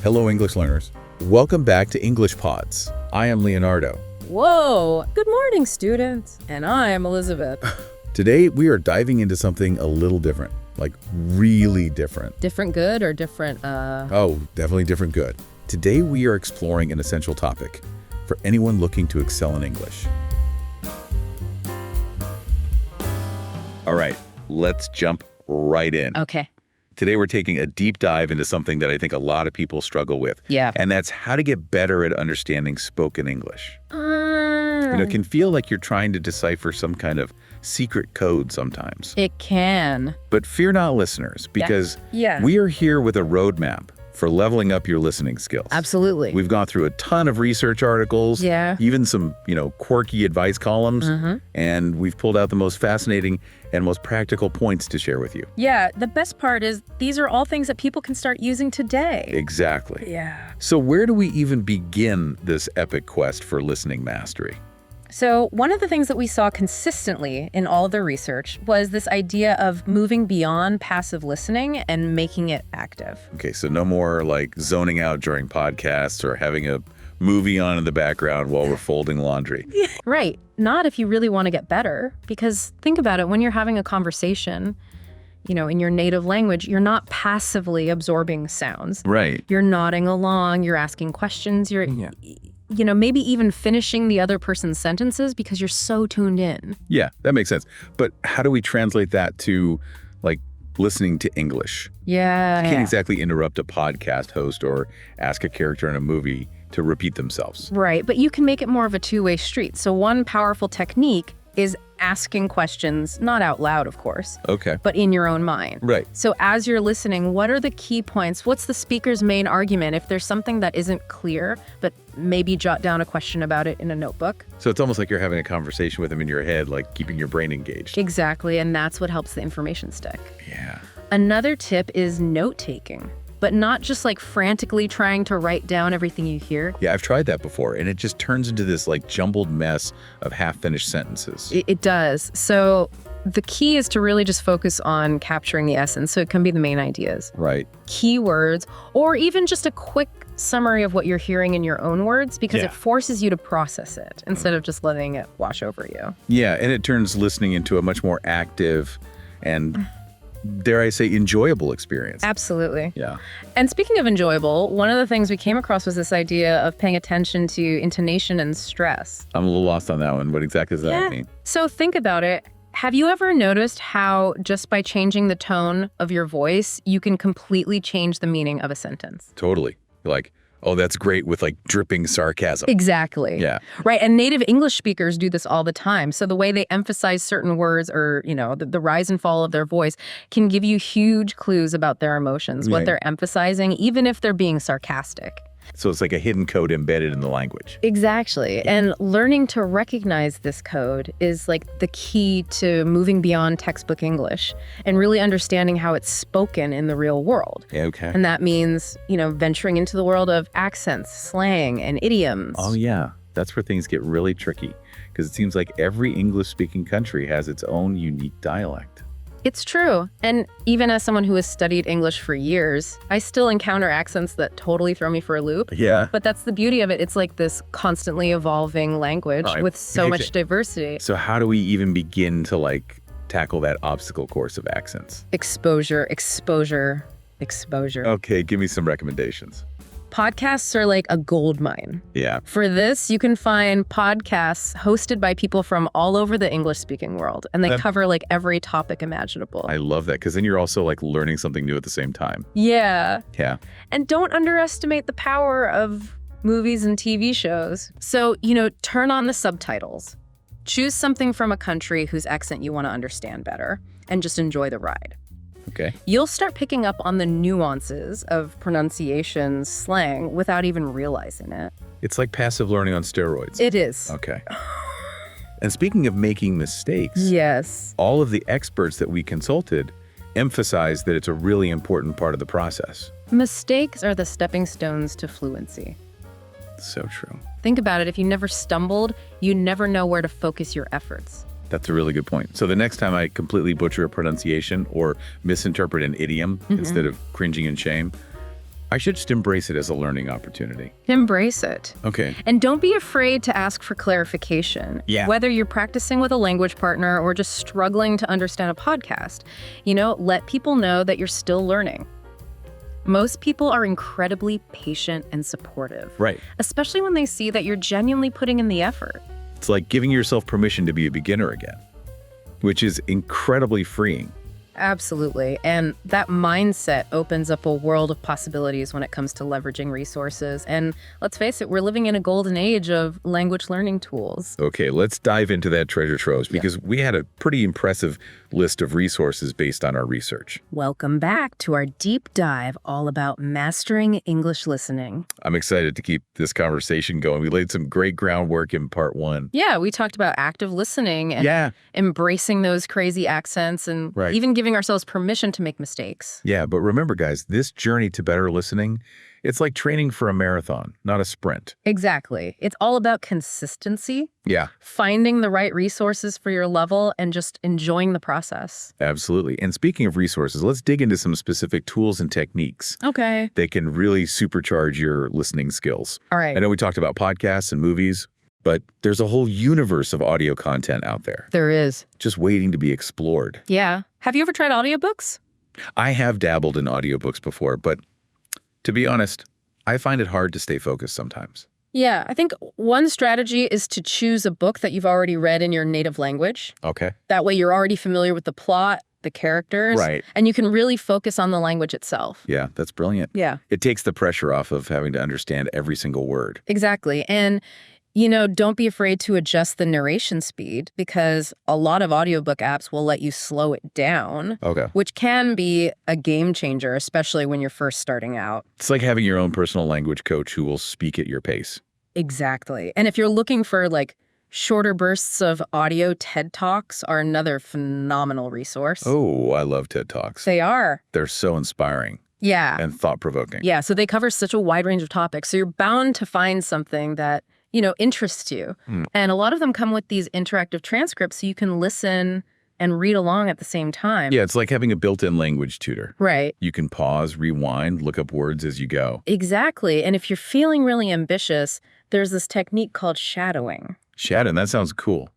Hello, English learners. Welcome back to English Pods. I am Leonardo. Whoa! Good morning, students. And I'm Elizabeth. Today, we are diving into something a little different, like really different. Different good or different, Oh, definitely different good. Today, we are exploring an essential topic for anyone looking to excel in English. All right, let's jump right in. Okay. Today, we're taking a deep dive into something that I think a lot of people struggle with. Yeah. And that's how to get better at understanding spoken English. It can feel like you're trying to decipher some kind of secret code sometimes. It can. But fear not, listeners, because Yeah. we are here with a roadmap for leveling up your listening skills. Absolutely. We've gone through a ton of research articles, Yeah. even some, quirky advice columns, and we've pulled out the most fascinating and most practical points to share with you. Yeah, the best part is these are all things that people can start using today. Exactly. Yeah. So where do we even begin this epic quest for listening mastery? So one of the things that we saw consistently in all of the research was this idea of moving beyond passive listening and making it active. Okay, so no more like zoning out during podcasts or having a movie on in the background while we're folding laundry. Right. Not if you really want to get better, because think about it, when you're having a conversation, in your native language, you're not passively absorbing sounds. Right. You're nodding along, you're asking questions, you're maybe even finishing the other person's sentences because you're so tuned in. Yeah, that makes sense. But how do we translate that to like listening to English? Yeah. You can't exactly interrupt a podcast host or ask a character in a movie to repeat themselves. Right, but you can make it more of a two-way street. So one powerful technique is asking questions, not out loud, of course, Okay. but in your own mind. Right. So as you're listening, what are the key points? What's the speaker's main argument? If there's something that isn't clear, but maybe jot down a question about it in a notebook. So it's almost like you're having a conversation with them in your head, like keeping your brain engaged. Exactly, and that's what helps the information stick. Yeah. Another tip is note-taking, but not just like frantically trying to write down everything you hear. Yeah, I've tried that before, and it just turns into this like jumbled mess of half-finished sentences. It does. So the key is to really just focus on capturing the essence. So it can be the main ideas, Right. keywords, or even just a quick summary of what you're hearing in your own words, because Yeah. it forces you to process it instead of just letting it wash over you. Yeah, and it turns listening into a much more active and, dare I say, enjoyable experience. Absolutely. Yeah. And speaking of enjoyable, one of the things we came across was this idea of paying attention to intonation and stress. I'm a little lost on that one. What exactly does that mean? So think about it. Have you ever noticed how just by changing the tone of your voice, you can completely change the meaning of a sentence? Totally. You're like, oh, that's great with like dripping sarcasm. Exactly. Yeah. Right. And native English speakers do this all the time. So the way they emphasize certain words or, the rise and fall of their voice can give you huge clues about their emotions, what Right. they're emphasizing, even if they're being sarcastic. So it's like a hidden code embedded in the language. Exactly. And learning to recognize this code is like the key to moving beyond textbook English and really understanding how it's spoken in the real world. Okay. And that means, venturing into the world of accents, slang, and idioms. Oh, yeah. That's where things get really tricky because it seems like every English-speaking country has its own unique dialect. It's true. And even as someone who has studied English for years, I still encounter accents that totally throw me for a loop. Yeah. But that's the beauty of it. It's like this constantly evolving language Right. with so much diversity. So how do we even begin to like tackle that obstacle course of accents? Exposure, exposure, exposure. Okay, give me some recommendations. Podcasts are like a gold mine. Yeah. For this, you can find podcasts hosted by people from all over the English-speaking world, and they cover like every topic imaginable. I love that because then you're also like learning something new at the same time. Yeah. Yeah. And don't underestimate the power of movies and TV shows. So, turn on the subtitles. Choose something from a country whose accent you want to understand better, and just enjoy the ride. Okay. You'll start picking up on the nuances of pronunciation, slang, without even realizing it. It's like passive learning on steroids. It is. Okay. And speaking of making mistakes, Yes. all of the experts that we consulted emphasize that it's a really important part of the process. Mistakes are the stepping stones to fluency. So true. Think about it. If you never stumbled, you never know where to focus your efforts. That's a really good point. So the next time I completely butcher a pronunciation or misinterpret an idiom instead of cringing in shame, I should just embrace it as a learning opportunity. Embrace it. Okay. And don't be afraid to ask for clarification. Yeah. Whether you're practicing with a language partner or just struggling to understand a podcast, let people know that you're still learning. Most people are incredibly patient and supportive. Right. Especially when they see that you're genuinely putting in the effort. It's like giving yourself permission to be a beginner again, which is incredibly freeing. Absolutely. And that mindset opens up a world of possibilities when it comes to leveraging resources. And let's face it, we're living in a golden age of language learning tools. Okay, let's dive into that treasure trove because we had a pretty impressive list of resources based on our research. Welcome back to our deep dive all about mastering English listening. I'm excited to keep this conversation going. We laid some great groundwork in part 1. Yeah, we talked about active listening and embracing those crazy accents and even giving ourselves permission to make mistakes. Yeah, but remember, guys, this journey to better listening, it's like training for a marathon, not a sprint. Exactly. It's all about consistency. Yeah. Finding the right resources for your level and just enjoying the process. Absolutely. And speaking of resources, let's dig into some specific tools and techniques. Okay. That can really supercharge your listening skills. All right. I know we talked about podcasts and movies, but there's a whole universe of audio content out there. There is. Just waiting to be explored. Yeah. Have you ever tried audiobooks? I have dabbled in audiobooks before, but to be honest, I find it hard to stay focused sometimes. Yeah, I think one strategy is to choose a book that you've already read in your native language. Okay. That way you're already familiar with the plot, the characters, and you can really focus on the language itself. Yeah, that's brilliant. Yeah. It takes the pressure off of having to understand every single word. Exactly. And don't be afraid to adjust the narration speed because a lot of audiobook apps will let you slow it down, which can be a game changer, especially when you're first starting out. It's like having your own personal language coach who will speak at your pace. Exactly. And if you're looking for shorter bursts of audio, TED Talks are another phenomenal resource. Oh, I love TED Talks. They are. They're so inspiring. Yeah. And thought-provoking. Yeah, so they cover such a wide range of topics. So you're bound to find something that interests you. And a lot of them come with these interactive transcripts so you can listen and read along at the same time. Yeah, it's like having a built-in language tutor. Right. You can pause, rewind, look up words as you go. Exactly. And if you're feeling really ambitious, there's this technique called shadowing. Shadowing, that sounds cool.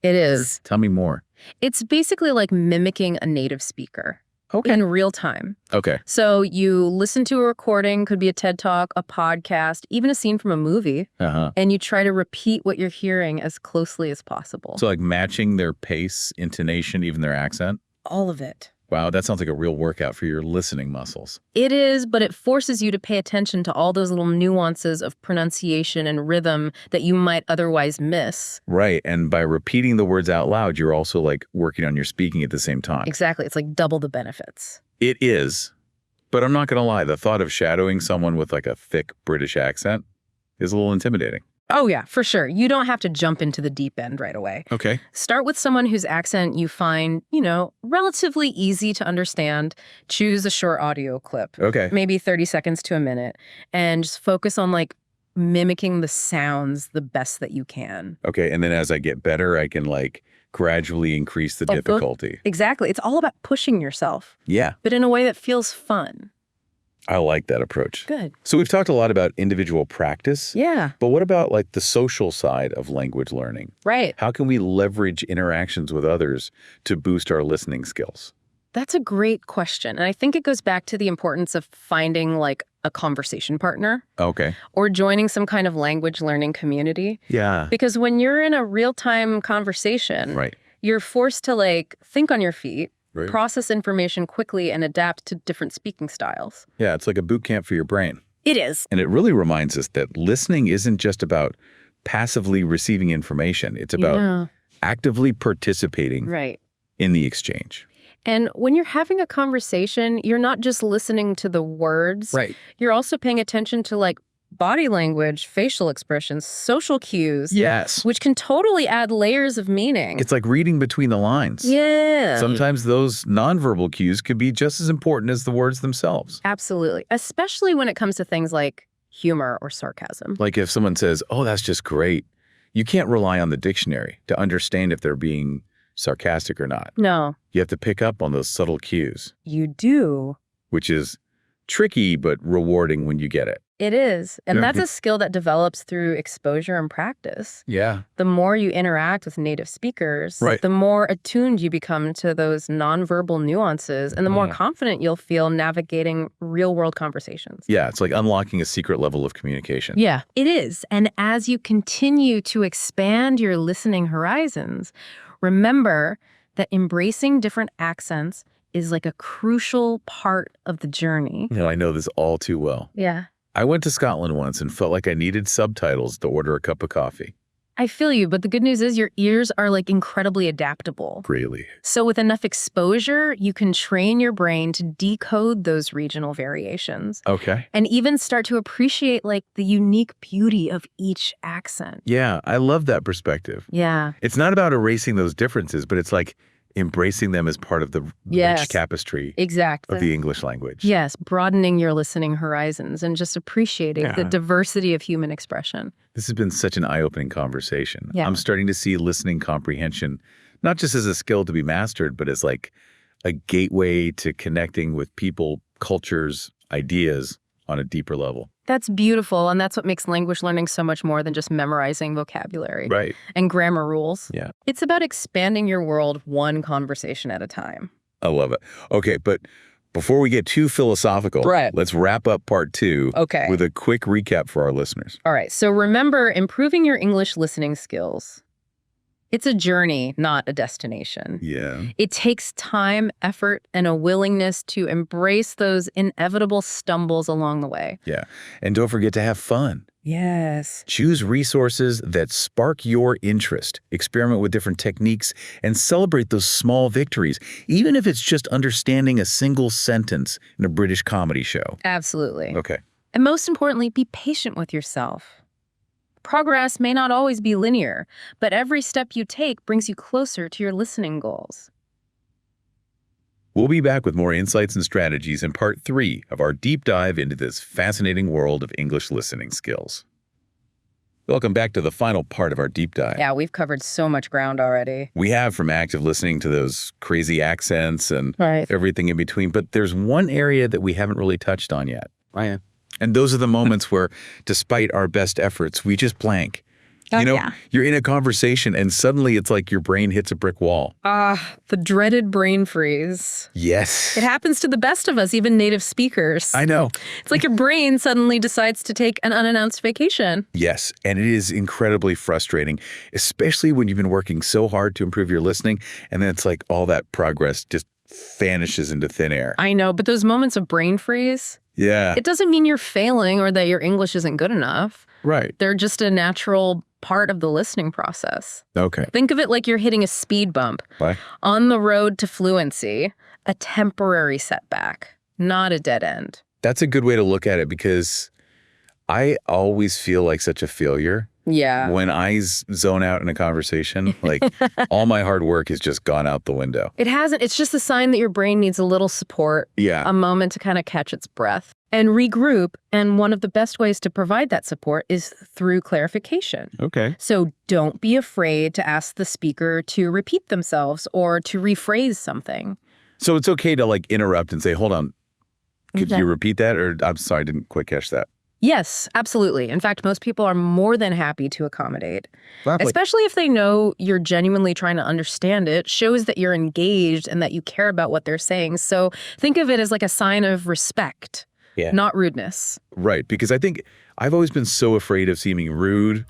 It is. Tell me more. It's basically like mimicking a native speaker. In real time. Okay. So you listen to a recording, could be a TED Talk, a podcast, even a scene from a movie, and you try to repeat what you're hearing as closely as possible. So like matching their pace, intonation, even their accent? All of it. Wow, that sounds like a real workout for your listening muscles. It is, but it forces you to pay attention to all those little nuances of pronunciation and rhythm that you might otherwise miss. Right, and by repeating the words out loud, you're also working on your speaking at the same time. Exactly, it's like double the benefits. It is, but I'm not going to lie, the thought of shadowing someone with a thick British accent is a little intimidating. Oh, yeah, for sure. You don't have to jump into the deep end right away. Okay. Start with someone whose accent you find, relatively easy to understand. Choose a short audio clip. Okay. Maybe 30 seconds to a minute. And just focus on, mimicking the sounds the best that you can. Okay, and then as I get better, I can, gradually increase the difficulty. Exactly. It's all about pushing yourself. Yeah. But in a way that feels fun. I like that approach. Good. So we've talked a lot about individual practice. Yeah. But what about the social side of language learning? Right. How can we leverage interactions with others to boost our listening skills? That's a great question. And I think it goes back to the importance of finding a conversation partner. Okay. Or joining some kind of language learning community. Yeah. Because when you're in a real-time conversation, you're forced to think on your feet. Right. Process information quickly and adapt to different speaking styles. Yeah, it's like a boot camp for your brain. It is. And it really reminds us that listening isn't just about passively receiving information. It's about actively participating in the exchange. And when you're having a conversation, you're not just listening to the words. Right. You're also paying attention to body language, facial expressions, social cues. Yes. Which can totally add layers of meaning. It's like reading between the lines. Yeah. Sometimes those nonverbal cues could be just as important as the words themselves. Absolutely. Especially when it comes to things like humor or sarcasm. Like if someone says, oh, that's just great. You can't rely on the dictionary to understand if they're being sarcastic or not. No. You have to pick up on those subtle cues. You do. Which is tricky but rewarding when you get it. It is. And Yeah. that's a skill that develops through exposure and practice. Yeah. The more you interact with native speakers, Right. the more attuned you become to those nonverbal nuances and the more Yeah. confident you'll feel navigating real-world conversations. Yeah, it's like unlocking a secret level of communication. Yeah, it is. And as you continue to expand your listening horizons, remember that embracing different accents is like a crucial part of the journey. You know, I know this all too well. Yeah. I went to Scotland once and felt like I needed subtitles to order a cup of coffee. I feel you, but the good news is your ears are like incredibly adaptable. Really? So with enough exposure, you can train your brain to decode those regional variations Okay. and even start to appreciate like the unique beauty of each accent. Yeah, I love that perspective. Yeah. It's not about erasing those differences, but it's like embracing them as part of the Yes. rich tapestry Exactly. of the English language. Yes, broadening your listening horizons and just appreciating the Yeah. diversity of human expression. This has been such an eye-opening conversation. Yeah. I'm starting to see listening comprehension not just as a skill to be mastered, but as like a gateway to connecting with people, cultures, ideas on a deeper level. That's beautiful, and that's what makes language learning so much more than just memorizing vocabulary Right. and grammar rules. Yeah. It's about expanding your world one conversation at a time. I love it. Okay, but before we get too philosophical, Right. let's wrap up part 2 Okay. with a quick recap for our listeners. All right, so remember, improving your English listening skills. It's a journey, not a destination. Yeah. It takes time, effort, and a willingness to embrace those inevitable stumbles along the way. Yeah. And don't forget to have fun. Yes. Choose resources that spark your interest. Experiment with different techniques and celebrate those small victories, even if it's just understanding a single sentence in a British comedy show. Absolutely. Okay. And most importantly, be patient with yourself. Progress may not always be linear, but every step you take brings you closer to your listening goals. We'll be back with more insights and strategies in part 3 of our deep dive into this fascinating world of English listening skills. Welcome back to the final part of our deep dive. Yeah, we've covered so much ground already. We have, from active listening to those crazy accents and Right. everything in between, but there's one area that we haven't really touched on yet. Ryan. And those are the moments where, despite our best efforts, we just blank. Yeah. You're in a conversation and suddenly it's like your brain hits a brick wall. The dreaded brain freeze. Yes. It happens to the best of us, even native speakers. I know. It's like your brain suddenly decides to take an unannounced vacation. Yes. And it is incredibly frustrating, especially when you've been working so hard to improve your listening. And then it's like all that progress just vanishes into thin air. I know, but those moments of brain freeze, Yeah. it doesn't mean you're failing or that your English isn't good enough. Right. They're just a natural part of the listening process. Okay. Think of it like you're hitting a speed bump Bye. on the road to fluency, a temporary setback, not a dead end. That's a good way to look at it because I always feel like such a failure Yeah. when I zone out in a conversation. Like all my hard work has just gone out the window. It hasn't. It's just a sign that your brain needs a little support, Yeah. a moment to kind of catch its breath and regroup. And one of the best ways to provide that support is through clarification. Okay. So don't be afraid to ask the speaker to repeat themselves or to rephrase something. So it's okay to like interrupt and say, hold on, could Exactly. you repeat that? Or I'm sorry, I didn't quite catch that. Yes, absolutely. In fact, most people are more than happy to accommodate, Lovely. especially if they know you're genuinely trying to understand it, shows that you're engaged and that you care about what they're saying. So think of it as like a sign of respect, Yeah. not rudeness. Right. Because I think I've always been so afraid of seeming rude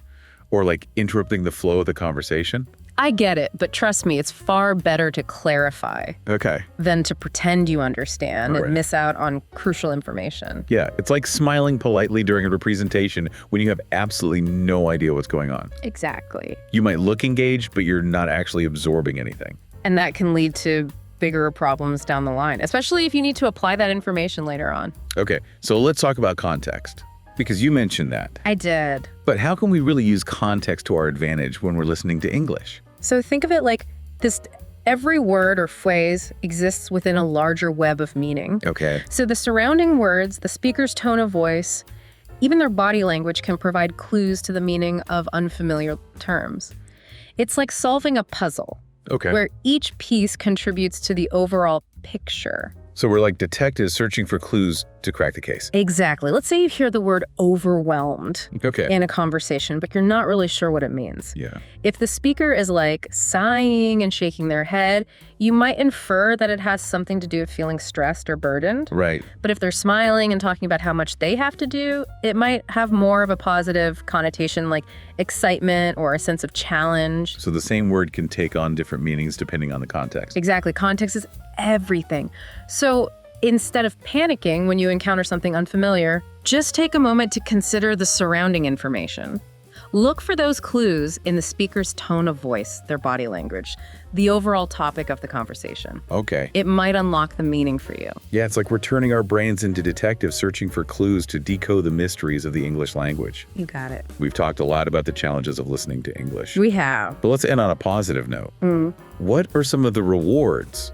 or like interrupting the flow of the conversation. I get it, but trust me, it's far better to clarify Okay. than to pretend you understand All right. and miss out on crucial information. Yeah. It's like smiling politely during a presentation when you have absolutely no idea what's going on. Exactly. You might look engaged, but you're not actually absorbing anything. And that can lead to bigger problems down the line, especially if you need to apply that information later on. Okay. So let's talk about context because you mentioned that. I did. But how can we really use context to our advantage when we're listening to English? So think of it like this: every word or phrase exists within a larger web of meaning. Okay. So the surrounding words, the speaker's tone of voice, even their body language can provide clues to the meaning of unfamiliar terms. It's like solving a puzzle Okay. where each piece contributes to the overall picture. So we're like detectives searching for clues to crack the case. Exactly. Let's say you hear the word overwhelmed Okay. in a conversation, but you're not really sure what it means. Yeah. If the speaker is like sighing and shaking their head, you might infer that it has something to do with feeling stressed or burdened. Right. But if they're smiling and talking about how much they have to do, it might have more of a positive connotation, like excitement or a sense of challenge. So the same word can take on different meanings depending on the context. Exactly. Context is everything. So instead of panicking when you encounter something unfamiliar, just take a moment to consider the surrounding information. Look for those clues in the speaker's tone of voice, their body language, the overall topic of the conversation. Okay. It might unlock the meaning for you. Yeah, it's like we're turning our brains into detectives searching for clues to decode the mysteries of the English language. You got it. We've talked a lot about the challenges of listening to English. We have. But let's end on a positive note. What are some of the rewards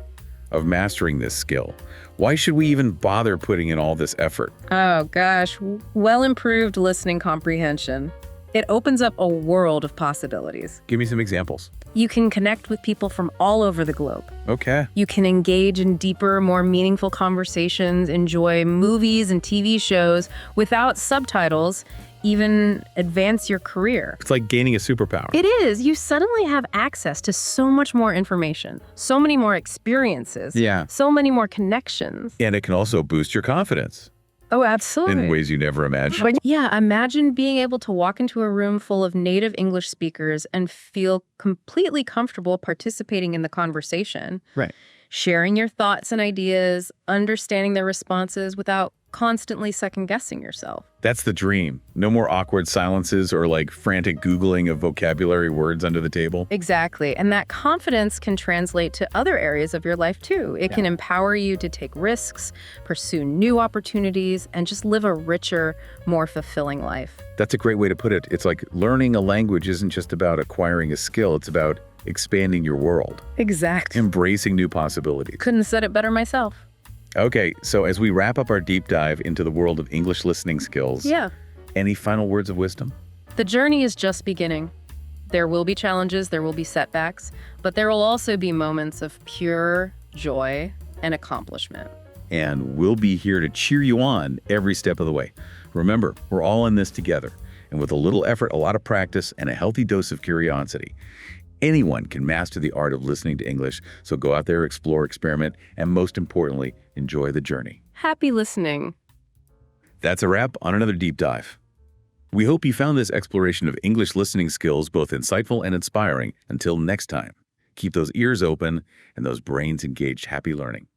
of mastering this skill? Why should we even bother putting in all this effort? Oh gosh, well-improved listening comprehension. It opens up a world of possibilities. Give me some examples. You can connect with people from all over the globe. Okay. You can engage in deeper, more meaningful conversations, enjoy movies and TV shows without subtitles, even advance your career. It's like gaining a superpower. It is. You suddenly have access to so much more information, so many more experiences, Yeah. so many more connections. And it can also boost your confidence Oh, absolutely. in ways you never imagined. But yeah, imagine being able to walk into a room full of native English speakers and feel completely comfortable participating in the conversation. Right. Sharing your thoughts and ideas, understanding their responses without constantly second-guessing yourself. That's the dream. No more awkward silences or like frantic Googling of vocabulary words under the table. Exactly. And that confidence can translate to other areas of your life too. It can empower you to take risks, pursue new opportunities, and just live a richer, more fulfilling life. That's a great way to put it. It's like learning a language isn't just about acquiring a skill. It's about expanding your world, Exactly. embracing new possibilities. Couldn't have said it better myself. Okay, so as we wrap up our deep dive into the world of English listening skills, Yeah. any final words of wisdom? The journey is just beginning. There will be challenges, there will be setbacks, but there will also be moments of pure joy and accomplishment. And we'll be here to cheer you on every step of the way. Remember, we're all in this together, and with a little effort, a lot of practice, and a healthy dose of curiosity, anyone can master the art of listening to English. So go out there, explore, experiment, and most importantly, enjoy the journey. Happy listening. That's a wrap on another deep dive. We hope you found this exploration of English listening skills both insightful and inspiring. Until next time, keep those ears open and those brains engaged. Happy learning.